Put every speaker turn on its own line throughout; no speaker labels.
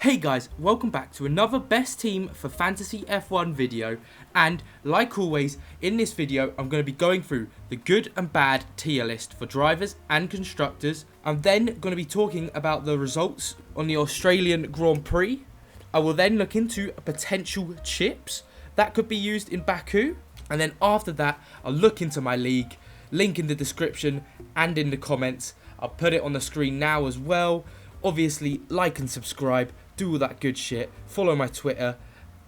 Hey guys, welcome back to another best team for fantasy F1 video, and like always in this video I'm going to be going through the good and bad tier list for drivers and constructors. I'm then going to be talking about the results on the Australian Grand Prix. I will then look into potential chips that could be used in Baku, and then after that I'll look into my league, link in the description and in the comments. I'll put it on the screen now as well. Obviously like and subscribe, do all that good shit, follow my Twitter,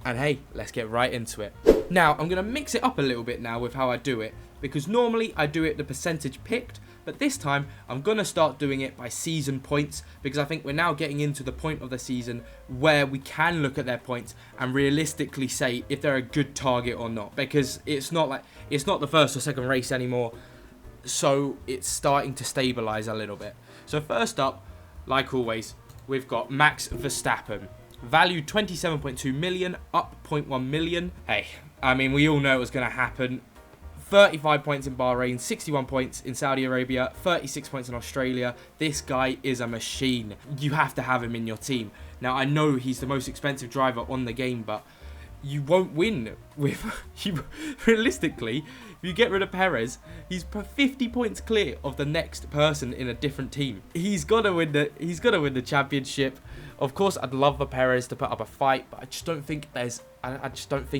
and hey, let's get right into it. Now, I'm going to mix it up a little bit now with how I do it, because normally I do it the percentage picked, but this time I'm going to start doing it by season points, because I think we're now getting into the point of the season where we can look at their points and realistically say if they're a good target or not, because it's not the first or second race anymore, so it's starting to stabilize a little bit. So first up, like always, we've got Max Verstappen, valued 27.2 million, up 0.1 million. Hey, I mean, we all know it was going to happen. 35 points in Bahrain, 61 points in Saudi Arabia, 36 points in Australia. This guy is a machine. You have to have him in your team. Now, I know he's the most expensive driver on the game, but you won't win with realistically. If you get rid of Perez, he's 50 points clear of the next person in a different team. He's gotta win the championship. Of course, I'd love for Perez to put up a fight, but I just don't think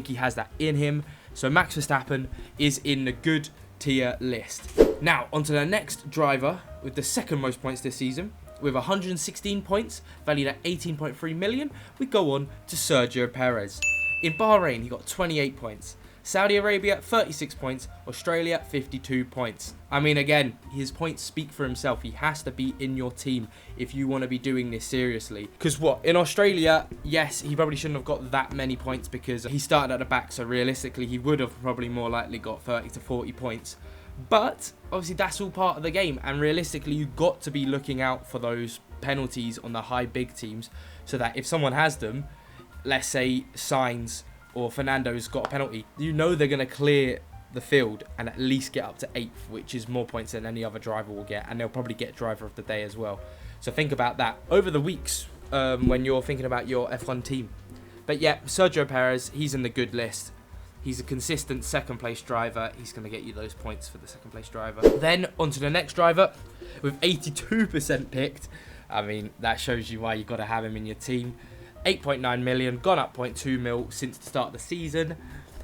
he has that in him. So Max Verstappen is in the good tier list. Now, onto the next driver with the second most points this season. With 116 points, valued at 18.3 million, we go on to Sergio Perez. In Bahrain, he got 28 points. Saudi Arabia, 36 points. Australia, 52 points. I mean, again, his points speak for himself. He has to be in your team if you want to be doing this seriously. Because what? In Australia, yes, he probably shouldn't have got that many points because he started at the back. So realistically, he would have probably more likely got 30 to 40 points. But obviously, that's all part of the game. And realistically, you've got to be looking out for those penalties on the high big teams so that if someone has them, let's say Sainz or Fernando's got a penalty, you know they're going to clear the field and at least get up to 8th, which is more points than any other driver will get, and they'll probably get driver of the day as well. So think about that over the weeks when you're thinking about your F1 team. But yeah, Sergio Perez, he's in the good list. He's a consistent second place driver. He's going to get you those points for the second place driver. Then on to the next driver with 82% picked. I mean, that shows you why you've got to have him in your team. 8.9 million, gone up 0.2 mil since the start of the season,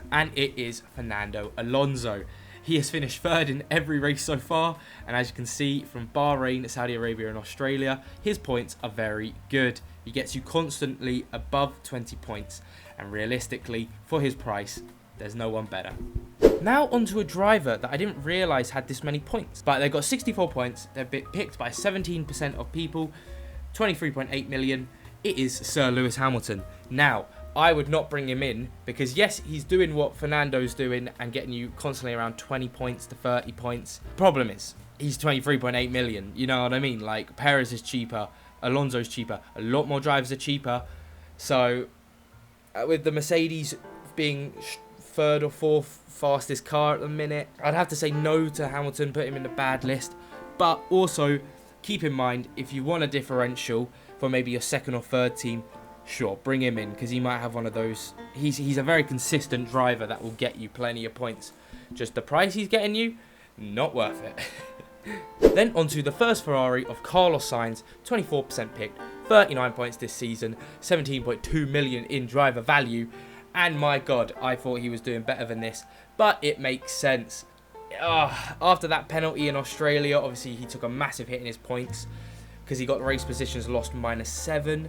and it is Fernando Alonso. He has finished third in every race so far, and as you can see from Bahrain, Saudi Arabia and Australia, his points are very good. He gets you constantly above 20 points, and realistically, for his price, there's no one better. Now onto a driver that I didn't realise had this many points, but they got 64 points, they're picked by 17% of people, 23.8 million, it is Sir Lewis Hamilton. Now, I would not bring him in because yes, he's doing what Fernando's doing and getting you constantly around 20 points to 30 points. Problem is, he's 23.8 million. You know what I mean? Like, Perez is cheaper, Alonso's cheaper, a lot more drivers are cheaper. So, with the Mercedes being third or fourth fastest car at the minute, I'd have to say no to Hamilton, put him in the bad list. But also, keep in mind, if you want a differential for maybe your second or third team, sure, bring him in because he might have one of those. He's a very consistent driver that will get you plenty of points. Just the price he's getting you, not worth it. Then onto the first Ferrari of Carlos Sainz, 24% picked, 39 points this season, 17.2 million in driver value, and my god, I thought he was doing better than this, but it makes sense. After that penalty in Australia, obviously he took a massive hit in his points because he got race positions lost -7.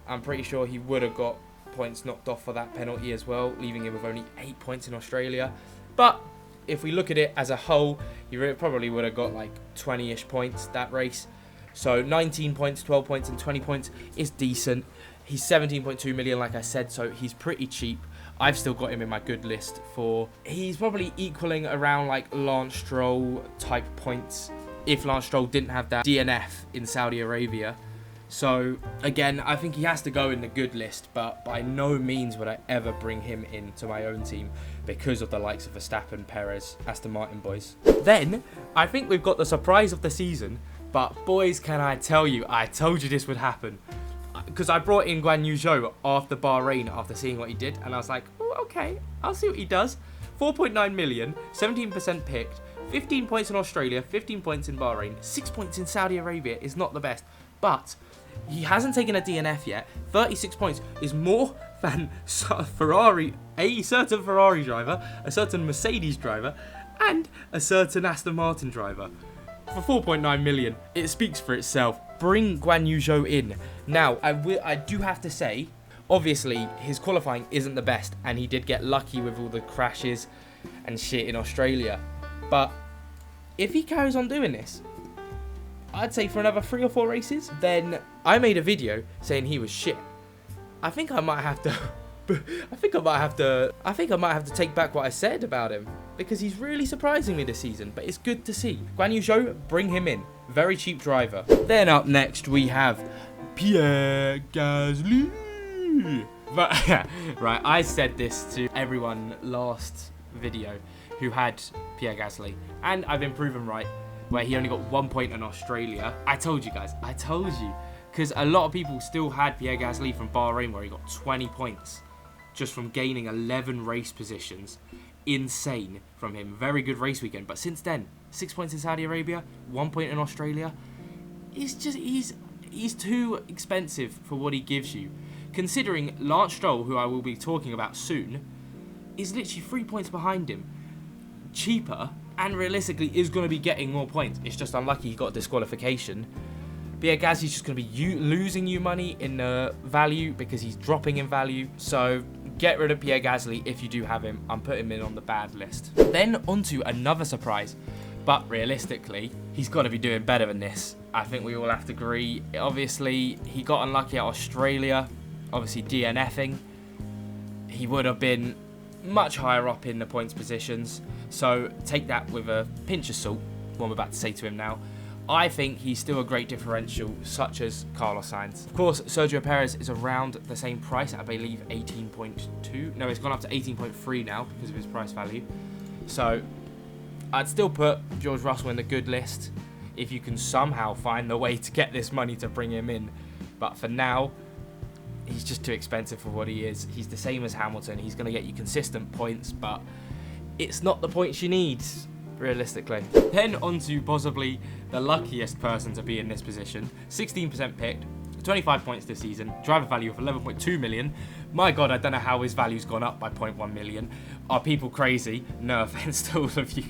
I'm pretty sure he would have got points knocked off for that penalty as well, leaving him with only 8 points in Australia. But if we look at it as a whole, he probably would have got like 20-ish points that race. So 19 points, 12 points and 20 points is decent. He's 17.2 million, like I said, so he's pretty cheap. I've still got him in my good list for... He's probably equaling around like Lance Stroll type points if Lance Stroll didn't have that DNF in Saudi Arabia. So, again, I think he has to go in the good list, but by no means would I ever bring him into my own team because of the likes of Verstappen, Perez, Aston Martin boys. Then, I think we've got the surprise of the season, but boys, can I tell you, I told you this would happen. because I brought in Zhou after Bahrain, after seeing what he did, and I was like, oh, okay, I'll see what he does. 4.9 million, 17% picked, 15 points in Australia, 15 points in Bahrain, 6 points in Saudi Arabia is not the best, but he hasn't taken a DNF yet. 36 points is more than Ferrari, a certain Ferrari driver, a certain Mercedes driver, and a certain Aston Martin driver. For 4.9 million, it speaks for itself. Bring Zhou in. Now, I do have to say, obviously, his qualifying isn't the best, and he did get lucky with all the crashes and shit in Australia. But if he carries on doing this, I'd say for another 3 or 4 races, then I made a video saying he was shit. I think I might have to I think I might have to take back what I said about him, because he's really surprising me this season, but it's good to see. Zhou, bring him in. Very cheap driver. Then up next we have Pierre Gasly. But, right, I said this to everyone last video who had Pierre Gasly, and I've been proven right, where he only got 1 point in Australia. I told you guys, I told you. Because a lot of people still had Pierre Gasly from Bahrain, where he got 20 points just from gaining 11 race positions. Insane from him. Very good race weekend. But since then, 6 points in Saudi Arabia, 1 point in Australia. He's too expensive for what he gives you. Considering Lance Stroll, who I will be talking about soon, is literally 3 points behind him. Cheaper, and realistically is going to be getting more points. It's just unlucky he got a disqualification. Pierre Gasly's just going to be losing you money in value, because he's dropping in value. So get rid of Pierre Gasly if you do have him. I'm putting him in on the bad list. Then onto another surprise. But realistically, he's got to be doing better than this. I think we all have to agree. Obviously, he got unlucky at Australia. Obviously, DNFing. He would have been much higher up in the points positions. So take that with a pinch of salt, what I'm about to say to him now. I think he's still a great differential, such as Carlos Sainz. Of course, Sergio Perez is around the same price, I believe 18.2. No, it's gone up to 18.3 now because of his price value. So I'd still put George Russell in the good list if you can somehow find the way to get this money to bring him in. But for now, he's just too expensive for what he is. He's the same as Hamilton. He's going to get you consistent points, but it's not the points you need, realistically. Then onto possibly the luckiest person to be in this position. 16% picked, 25 points this season, driver value of 11.2 million. My God, I don't know how his value's gone up by 0.1 million. Are people crazy? No offense to all of you.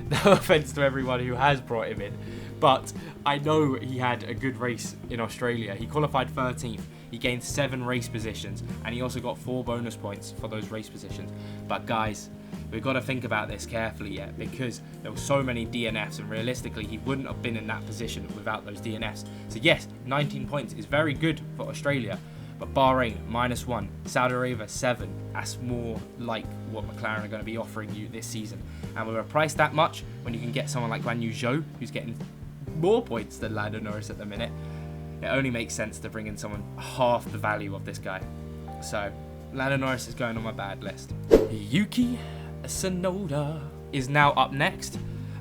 No offense to everyone who has brought him in. But I know he had a good race in Australia. He qualified 13th. He gained 7 race positions, and he also got 4 bonus points for those race positions. But guys, we've got to think about this carefully yet, because there were so many DNFs, and realistically he wouldn't have been in that position without those DNFs. So yes, 19 points is very good for Australia, but Bahrain -1, Saudi Arabia 7. That's more like what McLaren are going to be offering you this season. And with a price that much, when you can get someone like Zhou, who's getting more points than Lando Norris at the minute, it only makes sense to bring in someone half the value of this guy. So Lando Norris is going on my bad list. Yuki Tsunoda is now up next,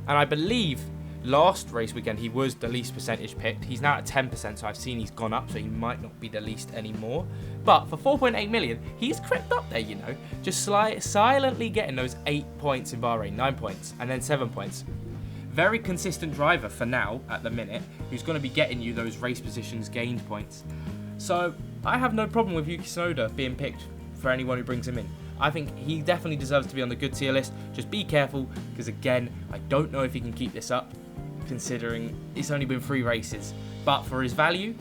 and I believe last race weekend he was the least percentage picked. He's now at 10%, so I've seen he's gone up, so he might not be the least anymore. But for 4.8 million, he's crept up there, you know, just silently getting those 8 points in Bahrain, 9 points, and then 7 points. Very consistent driver for now, at the minute, who's going to be getting you those race positions gained points. So I have no problem with Yuki Tsunoda being picked for anyone who brings him in. I think he definitely deserves to be on the good tier list. Just be careful, because again, I don't know if he can keep this up, considering it's only been 3 races. But for his value,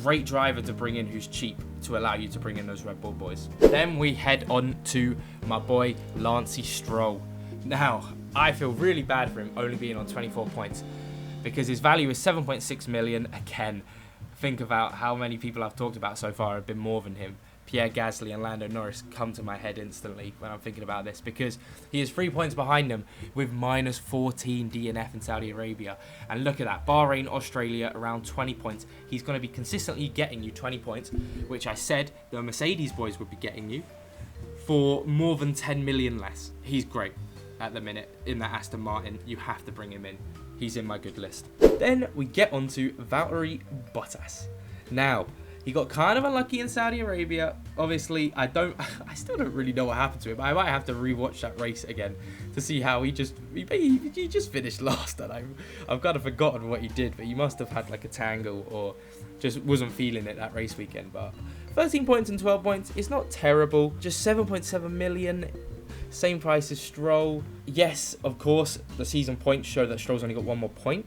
great driver to bring in who's cheap to allow you to bring in those Red Bull boys. Then we head on to my boy Lance Stroll. Now, I feel really bad for him only being on 24 points, because his value is 7.6 million. Again, think about how many people I've talked about so far have been more than him. Pierre Gasly and Lando Norris come to my head instantly when I'm thinking about this, because he is 3 points behind them with -14 DNF in Saudi Arabia. And look at that, Bahrain, Australia, around 20 points. He's going to be consistently getting you 20 points, which I said the Mercedes boys would be getting you for more than 10 million less. He's great at the minute in that Aston Martin. You have to bring him in. He's in my good list. Then we get on to Valtteri Bottas. Now, He got kind of unlucky in Saudi Arabia. Obviously, I still don't really know what happened to him. I might have to rewatch that race again to see how he just finished last. And I've kind of forgotten what he did, but he must have had like a tangle or just wasn't feeling it that race weekend. But 13 points and 12 points, it's not terrible. Just 7.7 million, same price as Stroll. Yes, of course, the season points show that Stroll's only got one more point,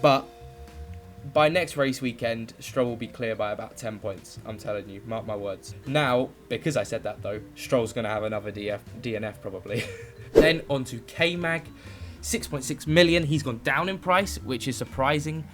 but by next race weekend, Stroll will be clear by about 10 points. I'm telling you, mark my words. Now, because I said that though, Stroll's going to have another DNF probably. Then on to K-Mag, 6.6 million. He's gone down in price, which is surprising.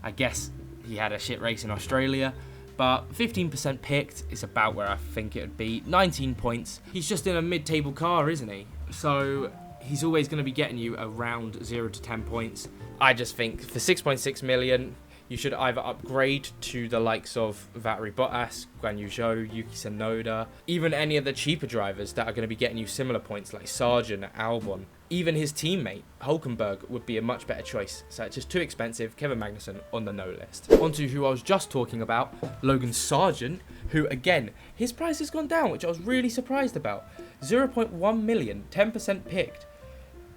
I guess he had a shit race in Australia. But 15% picked is about where I think it would be. 19 points. He's just in a mid-table car, isn't he? So he's always going to be getting you around 0 to 10 points. I just think for 6.6 million, you should either upgrade to the likes of Valtteri Bottas, Zhou, Yuki Tsunoda, even any of the cheaper drivers that are going to be getting you similar points like Sargent, Albon. Even his teammate, Hulkenberg, would be a much better choice. So it's just too expensive. Kevin Magnussen on the no list. On to who I was just talking about, Logan Sargent, who again, his price has gone down, which I was really surprised about. 0.1 million, 10% picked.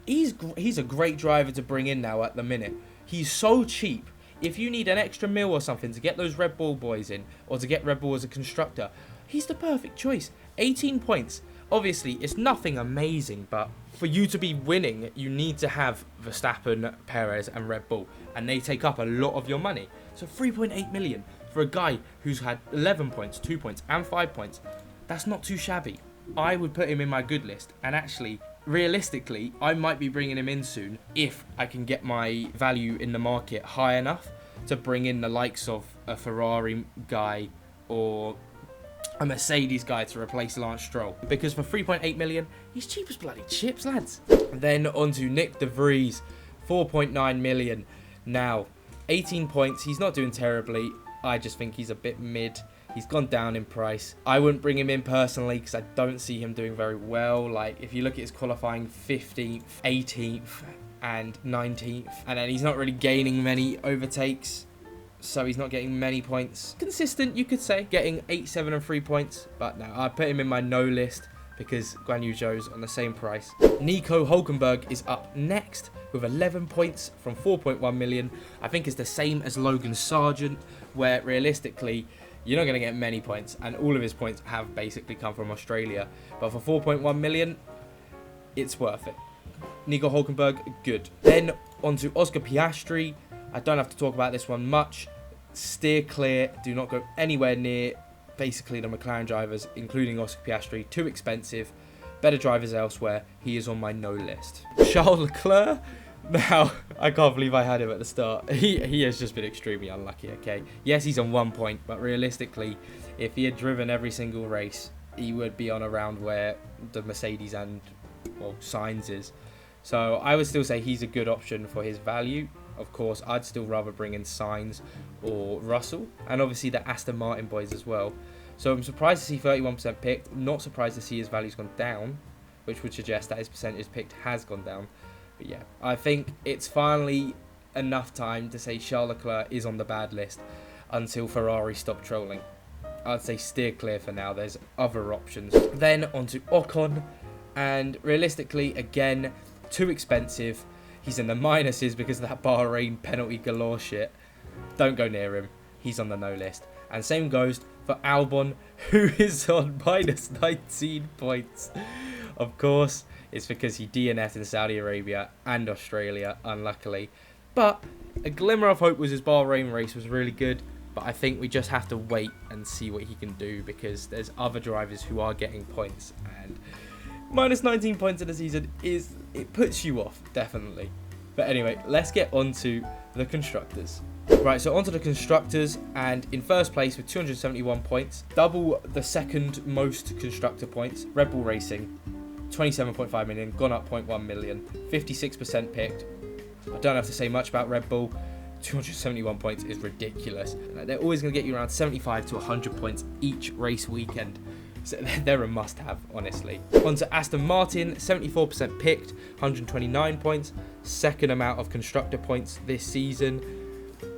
He's a great driver to bring in now at the minute. He's so cheap. If you need an extra mil or something to get those Red Bull boys in, or to get Red Bull as a constructor, he's the perfect choice. 18 points. Obviously, it's nothing amazing, but for you to be winning, you need to have Verstappen, Perez, and Red Bull, and they take up a lot of your money. So 3.8 million for a guy who's had 11 points, 2 points, and 5 points. That's not too shabby. I would put him in my good list, and actually, realistically, I might be bringing him in soon if I can get my value in the market high enough to bring in the likes of a Ferrari guy or a Mercedes guy to replace Lance Stroll. Because for 3.8 million, he's cheap as bloody chips, lads. Then on to Nick de Vries, 4.9 million. Now, 18 points. He's not doing terribly. I just think he's a bit mid. He's gone down in price. I wouldn't bring him in personally because I don't see him doing very well. Like, if you look at his qualifying, 15th, 18th, and 19th. And then he's not really gaining many overtakes, so he's not getting many points. Consistent, you could say, getting 8, 7, and 3 points. But no, I put him in my no list because Zhou's on the same price. Nico Hulkenberg is up next with 11 points from 4.1 million. I think it's the same as Logan Sargent, where realistically, you're not going to get many points, and all of his points have basically come from Australia. But for 4.1 million, it's worth it. Nico Hulkenberg, good. Then on to Oscar Piastri. I don't have to talk about this one much. Steer clear. Do not go anywhere near basically the McLaren drivers, including Oscar Piastri. Too expensive. Better drivers elsewhere. He is on my no list. Charles Leclerc. Now, I can't believe I had him at the start. He has just been extremely unlucky, okay? Yes, he's on 1 point, but realistically, if he had driven every single race, he would be on around where the Mercedes and, well, Sainz is. So I would still say he's a good option for his value. Of course, I'd still rather bring in Sainz or Russell, and obviously the Aston Martin boys as well. So I'm surprised to see 31% picked. Not surprised to see his value's gone down, which would suggest that his percentage picked has gone down. But yeah, I think it's finally enough time to say Charles Leclerc is on the bad list until Ferrari stop trolling. I'd say steer clear for now. There's other options. Then on to Ocon, and realistically, again, too expensive. He's in the minuses because of that Bahrain penalty galore shit. Don't go near him. He's on the no list. And same goes for Albon, who is on minus 19 points. Of course, it's because he DNF'd in Saudi Arabia and Australia, unluckily. But a glimmer of hope was his Bahrain race was really good. But I think we just have to wait and see what he can do, because there's other drivers who are getting points. And minus 19 points in the season it puts you off, definitely. But anyway, let's get on to the Constructors. Right, so onto the Constructors, and in first place with 271 points, double the second most Constructor points, Red Bull Racing, 27.5 million, gone up 0.1 million, 56% picked. I don't have to say much about Red Bull. 271 points is ridiculous. They're always going to get you around 75 to 100 points each race weekend. So they're a must-have, honestly. On to Aston Martin, 74% picked, 129 points. Second amount of Constructor points this season.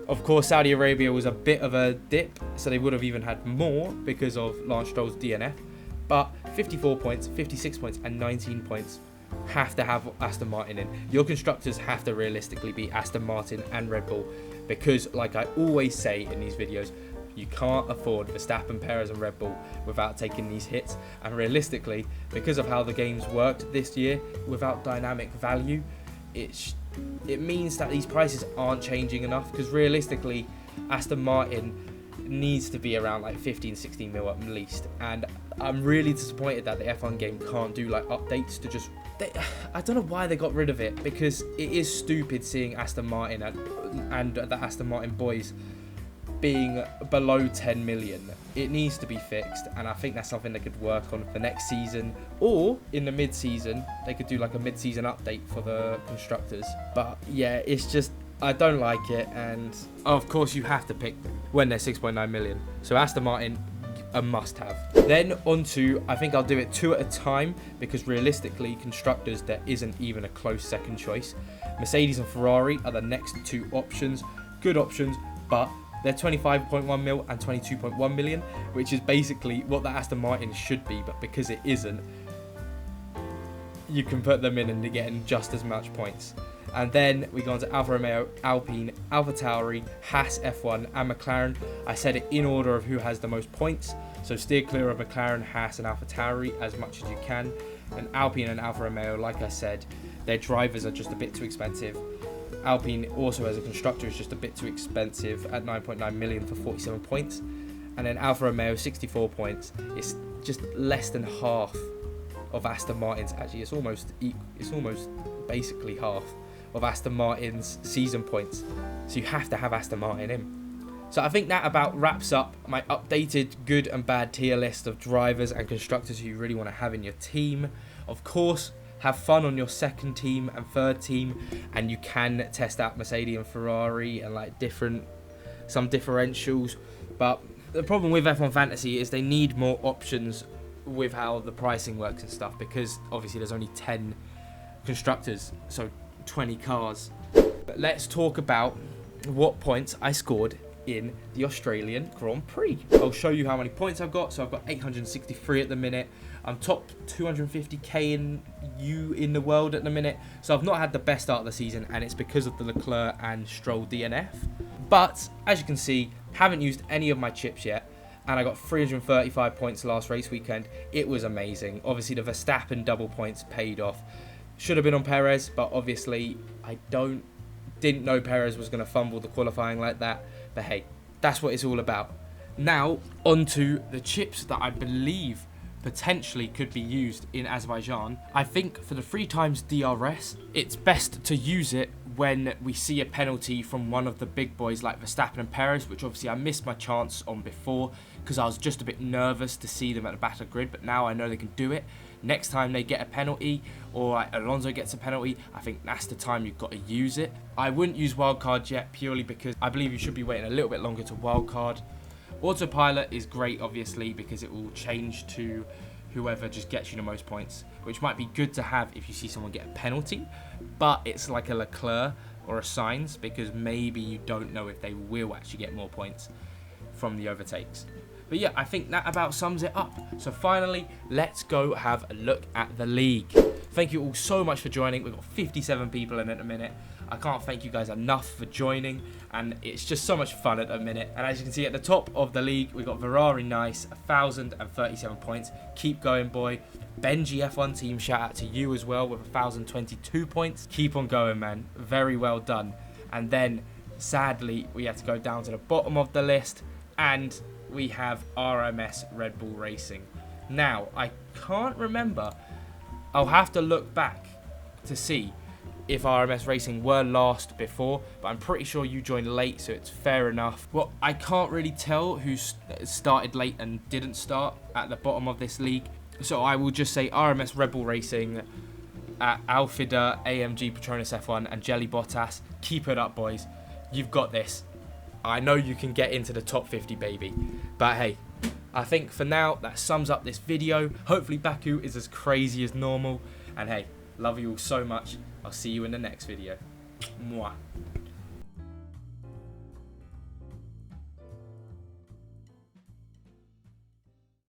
Of course, Saudi Arabia was a bit of a dip, so they would have even had more because of Lance Stroll's DNF. But 54 points, 56 points, and 19 points have to have Aston Martin in. Your constructors have to realistically be Aston Martin and Red Bull because, like I always say in these videos, you can't afford Verstappen, Perez and Red Bull without taking these hits. And realistically, because of how the game's worked this year, without dynamic value, it means that these prices aren't changing enough, because realistically Aston Martin needs to be around like 15-16 mil at least, and I'm really disappointed that the F1 game can't do like updates to just I don't know why they got rid of it, because it is stupid seeing Aston Martin and the Aston Martin boys being below 10 million. It needs to be fixed, and I think that's something they could work on for next season, or in the mid-season they could do like a mid-season update for the constructors. But yeah, it's just, I don't like it, and of course you have to pick them when they're 6.9 million. So Aston Martin, a must-have. Then onto, I think I'll do it two at a time, because realistically constructors there isn't even a close second choice. Mercedes and Ferrari are the next two options, good options, but they're 25.1 mil and 22.1 million, which is basically what the Aston Martin should be, but because it isn't, you can put them in and they're getting just as much points. And then we go on to Alfa Romeo, Alpine, AlphaTauri, Haas F1 and McLaren. I said it in order of who has the most points, so steer clear of McLaren, Haas and AlphaTauri as much as you can. And Alpine and Alfa Romeo, like I said, their drivers are just a bit too expensive. Alpine also as a constructor is just a bit too expensive at 9.9 million for 47 points. And then Alfa Romeo, 64 points. It's just less than half of Aston Martin's. Actually, it's almost basically half of Aston Martin's season points. So you have to have Aston Martin in. So I think that about wraps up my updated good and bad tier list of drivers and constructors who you really want to have in your team. Of course, have fun on your second team and third team, and you can test out Mercedes and Ferrari and like some differentials. But the problem with F1 Fantasy is they need more options with how the pricing works and stuff, because obviously there's only 10 constructors, so 20 cars. But let's talk about what points I scored in the Australian Grand Prix. I'll show you how many points I've got. So I've got 863 at the minute. I'm top 250k in the world at the minute. So I've not had the best start of the season, and it's because of the Leclerc and Stroll DNF. But as you can see, haven't used any of my chips yet, and I got 335 points last race weekend. It was amazing. Obviously the Verstappen double points paid off. Should have been on Perez, but obviously I didn't know Perez was going to fumble the qualifying like that. But hey, that's what it's all about. Now, onto the chips that I believe potentially could be used in Azerbaijan. I think for the 3x DRS, it's best to use it when we see a penalty from one of the big boys like Verstappen and Perez, which obviously I missed my chance on before because I was just a bit nervous to see them at the back of the grid, but now I know they can do it. Next time they get a penalty, or like Alonso gets a penalty, I think that's the time you've got to use it. I wouldn't use wildcard yet, purely because I believe you should be waiting a little bit longer to wildcard. Autopilot is great, obviously, because it will change to whoever just gets you the most points, which might be good to have if you see someone get a penalty, but it's like a Leclerc or a Sainz, because maybe you don't know if they will actually get more points from the overtakes. But yeah, I think that about sums it up. So finally, let's go have a look at the league. Thank you all so much for joining. We've got 57 people in at the minute. I can't thank you guys enough for joining, and it's just so much fun at the minute. And as you can see at the top of the league, we've got Ferrari Nice, 1,037 points. Keep going, boy. Benji F1 team, shout out to you as well with 1,022 points. Keep on going, man. Very well done. And then, sadly, we had to go down to the bottom of the list, and we have RMS Red Bull Racing. Now, I can't remember. I'll have to look back to see if RMS Racing were last before, but I'm pretty sure you joined late, so it's fair enough. Well, I can't really tell who started late and didn't start at the bottom of this league, so I will just say RMS Red Bull Racing, Alfida, AMG Petronas F1, and Jelly Bottas. Keep it up, boys. You've got this. I know you can get into the top 50, baby. But hey, I think for now, that sums up this video. Hopefully Baku is as crazy as normal. And hey, love you all so much. I'll see you in the next video. Mwah.